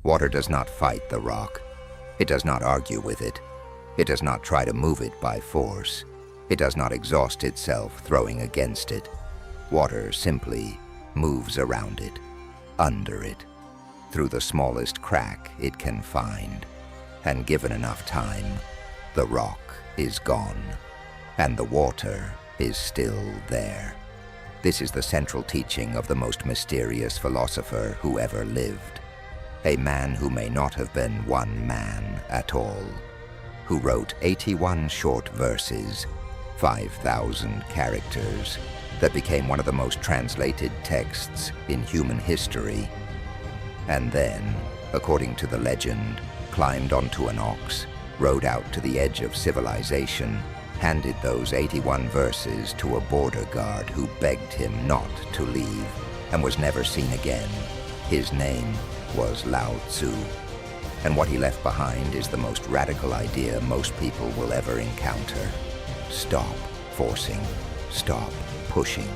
Water does not fight the rock. It does not argue with it. It does not try to move it by force. It does not exhaust itself throwing against it. Water simply moves around it, under it, through the smallest crack it can find. And given enough time, the rock is gone, and the water is still there. This is the central teaching of the most mysterious philosopher who ever lived, a man who may not have been one man at all, who wrote 81 short verses, 5,000 characters, that became one of the most translated texts in human history, and then, according to the legend, climbed onto an ox, rode out to the edge of civilization, handed those 81 verses to a border guard who begged him not to leave, and was never seen again. His name was Lao Tzu, and what he left behind is the most radical idea most people will ever encounter. Stop forcing, stop pushing,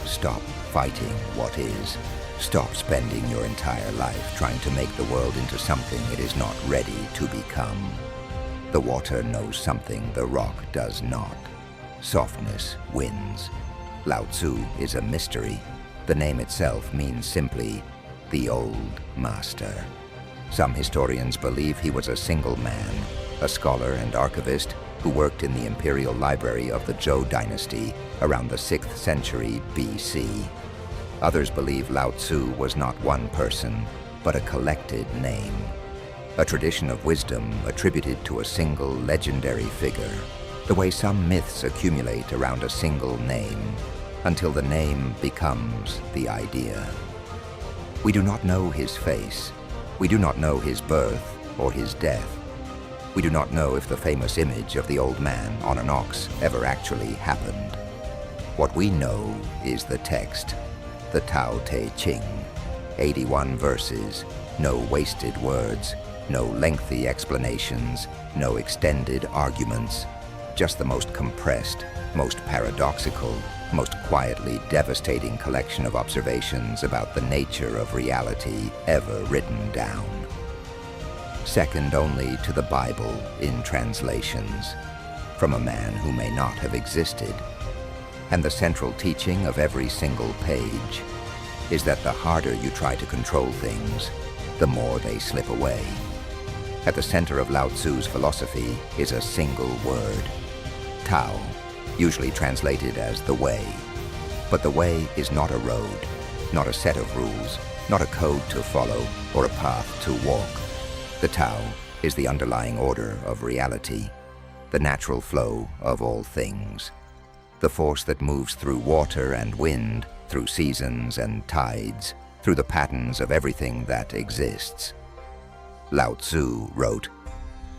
stop fighting what is. Stop spending your entire life trying to make the world into something it is not ready to become. The water knows something the rock does not. Softness wins. Lao Tzu is a mystery. The name itself means simply, the old master. Some historians believe he was a single man, a scholar and archivist who worked in the imperial library of the Zhou dynasty around the 6th century BC. Others believe Lao Tzu was not one person, but a collected name, a tradition of wisdom attributed to a single legendary figure, the way some myths accumulate around a single name, until the name becomes the idea. We do not know his face. We do not know his birth or his death. We do not know if the famous image of the old man on an ox ever actually happened. What we know is the text, the Tao Te Ching, 81 verses, no wasted words, no lengthy explanations, no extended arguments, just the most compressed, most paradoxical, most quietly devastating collection of observations about the nature of reality ever written down. Second only to the Bible in translations, from a man who may not have existed. And the central teaching of every single page is that the harder you try to control things, the more they slip away. At the center of Lao Tzu's philosophy is a single word, Tao, usually translated as the way. But the way is not a road, not a set of rules, not a code to follow or a path to walk. The Tao is the underlying order of reality, the natural flow of all things, the force that moves through water and wind, through seasons and tides, through the patterns of everything that exists. Lao Tzu wrote,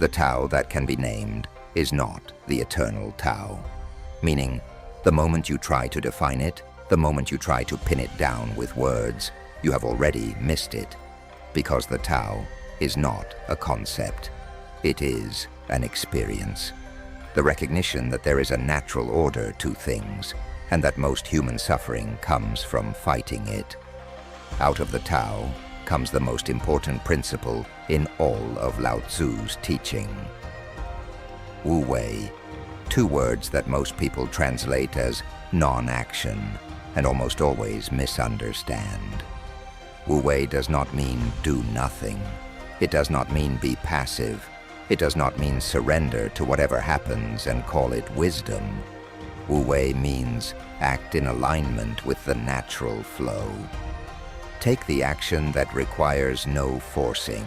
"The Tao that can be named is not the eternal Tao," meaning the moment you try to define it, the moment you try to pin it down with words, you have already missed it, because the Tao is not a concept. It is an experience. The recognition that there is a natural order to things, and that most human suffering comes from fighting it. Out of the Tao comes the most important principle in all of Lao Tzu's teaching. Wu Wei, two words that most people translate as non-action, and almost always misunderstand. Wu Wei does not mean do nothing. It does not mean be passive. It does not mean surrender to whatever happens and call it wisdom. Wu Wei means act in alignment with the natural flow. Take the action that requires no forcing.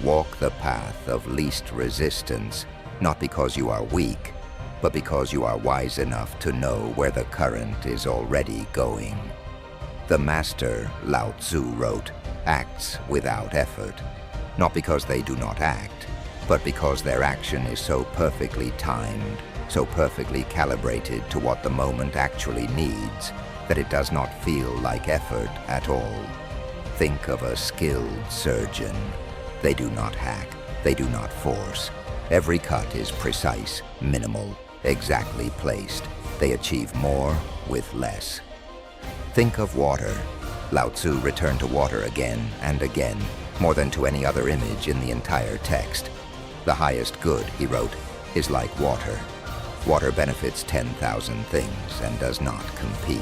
Walk the path of least resistance, not because you are weak, but because you are wise enough to know where the current is already going. The master, Lao Tzu wrote, acts without effort, not because they do not act, but because their action is so perfectly timed, so perfectly calibrated to what the moment actually needs, that it does not feel like effort at all. Think of a skilled surgeon. They do not hack, they do not force. Every cut is precise, minimal, exactly placed. They achieve more with less. Think of water. Lao Tzu returned to water again and again, more than to any other image in the entire text. The highest good, he wrote, is like water. Water benefits 10,000 things and does not compete.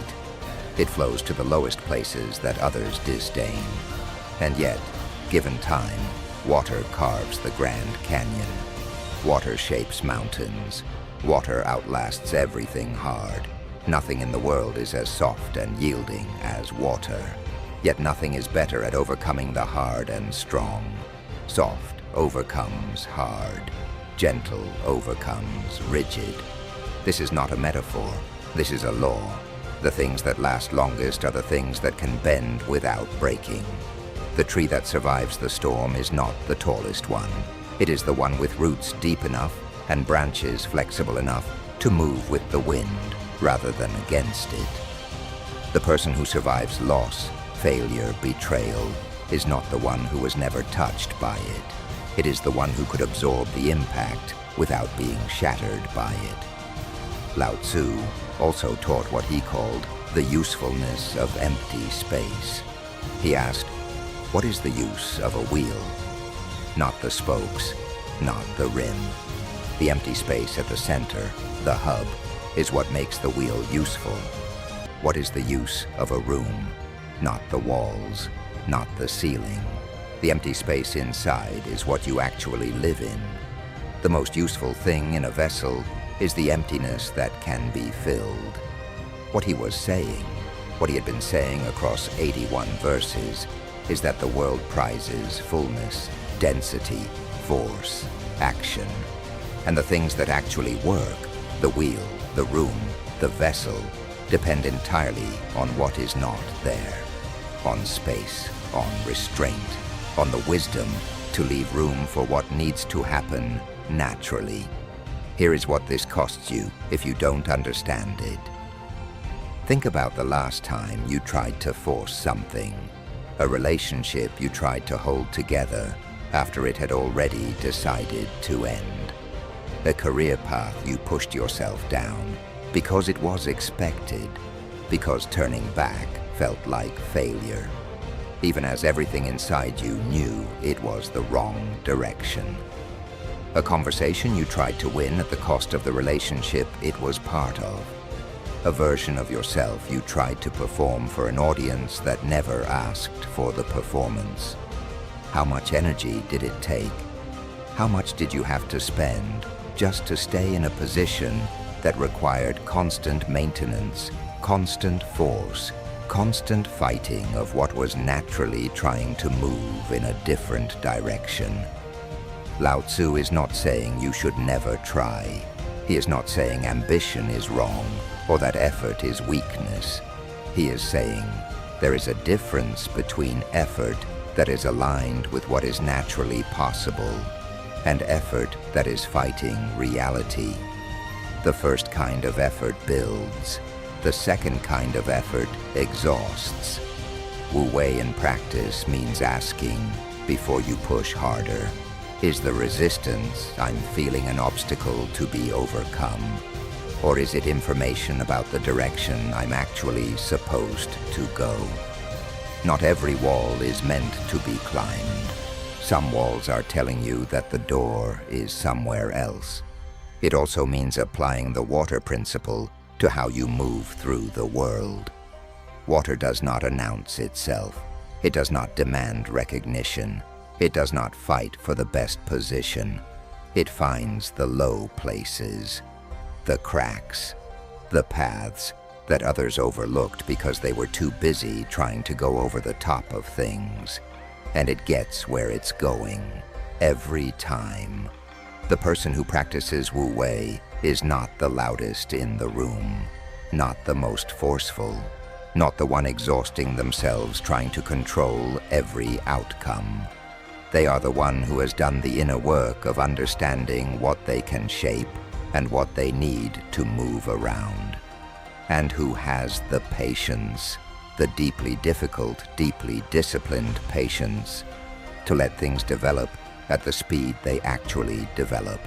It flows to the lowest places that others disdain. And yet, given time, water carves the Grand Canyon. Water shapes mountains. Water outlasts everything hard. Nothing in the world is as soft and yielding as water. Yet nothing is better at overcoming the hard and strong. Soft overcomes hard. Gentle overcomes rigid. This is not a metaphor. This is a law. The things that last longest are the things that can bend without breaking. The tree that survives the storm is not the tallest one. It is the one with roots deep enough and branches flexible enough to move with the wind rather than against it. The person who survives loss, failure, betrayal is not the one who was never touched by it. It is the one who could absorb the impact without being shattered by it. Lao Tzu also taught what he called the usefulness of empty space. He asked, what is the use of a wheel? Not the spokes, not the rim. The empty space at the center, the hub, is what makes the wheel useful. What is the use of a room? Not the walls, not the ceiling. The empty space inside is what you actually live in. The most useful thing in a vessel is the emptiness that can be filled. What he was saying, what he had been saying across 81 verses, is that the world prizes fullness, density, force, action. And the things that actually work, the wheel, the room, the vessel, depend entirely on what is not there. On space, on restraint, on the wisdom to leave room for what needs to happen naturally. Here is what this costs you if you don't understand it. Think about the last time you tried to force something. A relationship you tried to hold together after it had already decided to end. A career path you pushed yourself down because it was expected, because turning back felt like failure, even as everything inside you knew it was the wrong direction. A conversation you tried to win at the cost of the relationship it was part of. A version of yourself you tried to perform for an audience that never asked for the performance. How much energy did it take? How much did you have to spend just to stay in a position that required constant maintenance, constant force, constant fighting of what was naturally trying to move in a different direction? Lao Tzu is not saying you should never try. He is not saying ambition is wrong or that effort is weakness. He is saying there is a difference between effort that is aligned with what is naturally possible and effort that is fighting reality. The first kind of effort builds. The second kind of effort exhausts. Wu Wei in practice means asking, before you push harder, is the resistance I'm feeling an obstacle to be overcome? Or is it information about the direction I'm actually supposed to go? Not every wall is meant to be climbed. Some walls are telling you that the door is somewhere else. It also means applying the water principle to how you move through the world. Water does not announce itself. It does not demand recognition. It does not fight for the best position. It finds the low places, the cracks, the paths that others overlooked because they were too busy trying to go over the top of things. And it gets where it's going, every time. The person who practices Wu Wei is not the loudest in the room, not the most forceful, not the one exhausting themselves trying to control every outcome. They are the one who has done the inner work of understanding what they can shape and what they need to move around, and who has the patience, the deeply difficult, deeply disciplined patience, to let things develop at the speed they actually develop.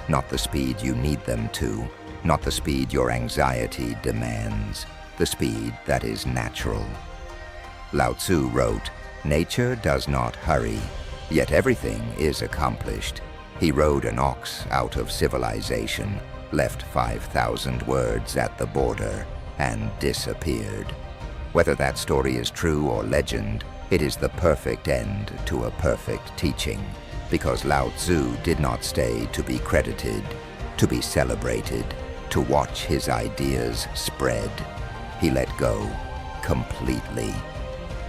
Not the speed you need them to, not the speed your anxiety demands, the speed that is natural. Lao Tzu wrote, "Nature does not hurry, yet everything is accomplished." He rode an ox out of civilization, left 5,000 words at the border, and disappeared. Whether that story is true or legend, it is the perfect end to a perfect teaching, because Lao Tzu did not stay to be credited, to be celebrated, to watch his ideas spread. He let go completely.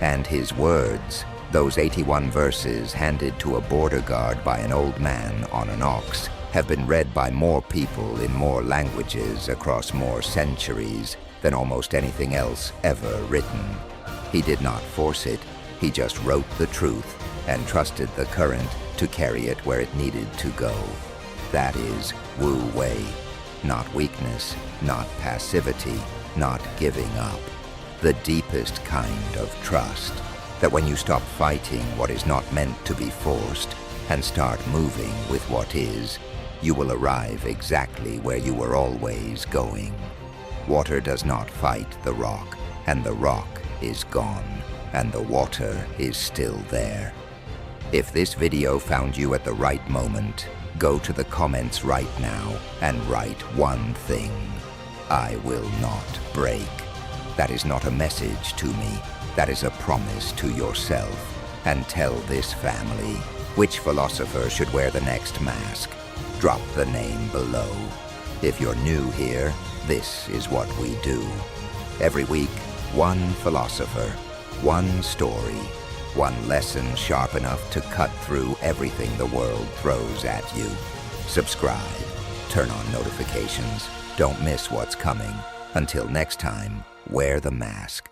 And his words, those 81 verses handed to a border guard by an old man on an ox, have been read by more people in more languages across more centuries than almost anything else ever written. He did not force it, he just wrote the truth and trusted the current to carry it where it needed to go. That is Wu Wei. Not weakness, not passivity, not giving up. The deepest kind of trust, that when you stop fighting what is not meant to be forced and start moving with what is, you will arrive exactly where you were always going. Water does not fight the rock, and the rock is gone, and the water is still there. If this video found you at the right moment, go to the comments right now and write one thing: I will not break. That is not a message to me, that is a promise to yourself. And tell this family which philosopher should wear the next mask. Drop the name below. If you're new here, this is what we do. Every week, one philosopher, one story, one lesson sharp enough to cut through everything the world throws at you. Subscribe, turn on notifications, don't miss what's coming. Until next time, wear the mask.